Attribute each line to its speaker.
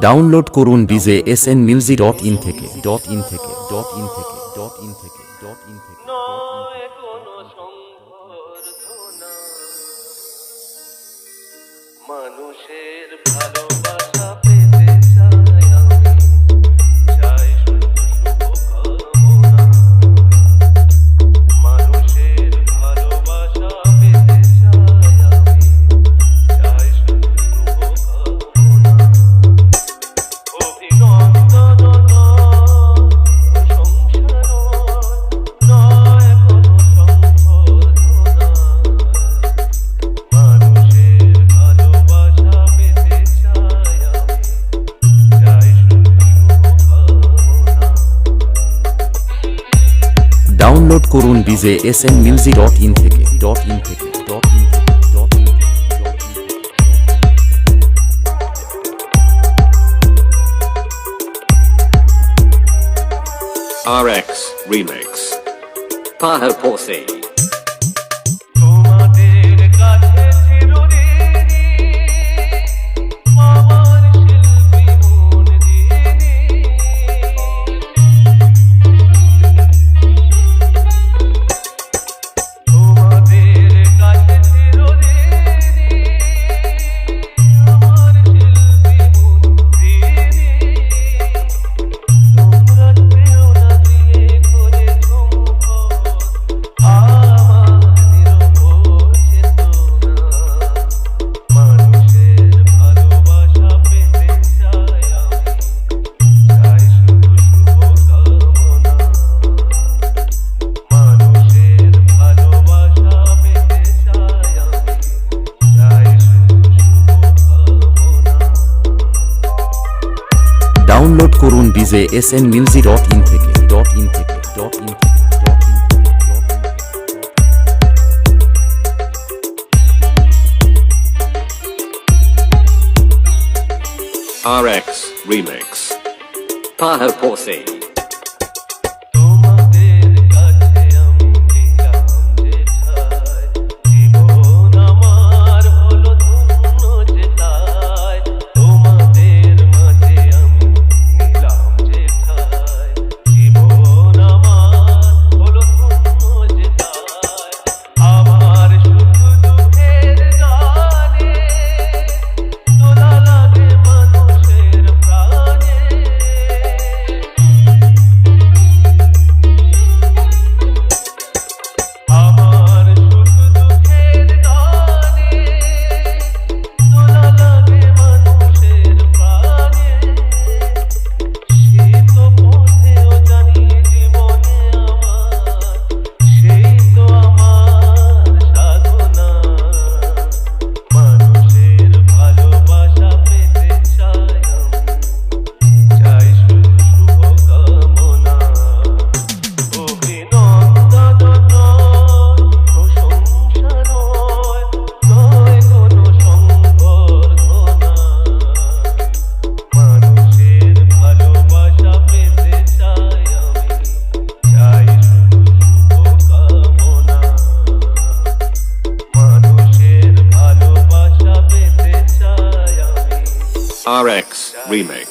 Speaker 1: Download করুন djsnmusic.in থেকে।
Speaker 2: মানুষের ভালোবাসা পেতে চাই আমি, চাই শুধু শুভকামনা। মানুষের ভালোবাসা পেতে চাই আমি, চাই শুধু শুভকামনা। অভিনন্দন প্রশংসা নয় কোনো সংবর্ধনা। মানুষের ভালোবাসা পেতে চাই আমি, চাই শুধু শুভকামনা।
Speaker 1: ডাউনলোড করুন djsnmusic.in থেকে।
Speaker 3: RX Remix Paha Porsi
Speaker 2: তোমাদের কাছে চিরঋণী, আমার শিল্পী মন যিনি। তোমাদের কাছে চিরঋণী, আমার শিল্পী মন যিনি। তোমরা পেও না দিয়ে করেছো মুখর আমার নিরবচ্ছিন্ন চেতনা। মানুষের ভালোবাসা পেতে চাই আমি, চাই শুধু শুভকামনা। মানুষের ভালোবাসা পেতে চাই আমি, চাই শুধু শুভকামনা।
Speaker 1: ডাউনলোড করুন djsnmusic.in থেকে।
Speaker 3: RX Remix Paha Porsi
Speaker 2: তোমাদের কাছে আমি নিলাম যেথায়, জীবন আমার হলো ধন্য যেথায়। তোমাদের মাঝে আমি নিলাম যেথায়, জীবন আমার হলো ধন্য যেথায়। আমার সুখ দুঃখের গানে দোলা লাগে মানুষের প্রাণে। আমার সুখ দুঃখের গানে দোলা লাগে মানুষের প্রাণে। সে তো পথেও জানি জীবনে আমার, সেই তো আমার সাধনা। মানুষের ভালোবাসা পেতে চাই আমি, চাই শুধু শুভকামনা। অভিনন্দন প্রশংসা নয় কোনো সংবর্ধনা। মানুষের ভালোবাসা পেতে চাই আমি, চাই শুধু শুভকামনা। মানুষের ভালোবাসা পেতে চাই আমি।
Speaker 3: RX Remix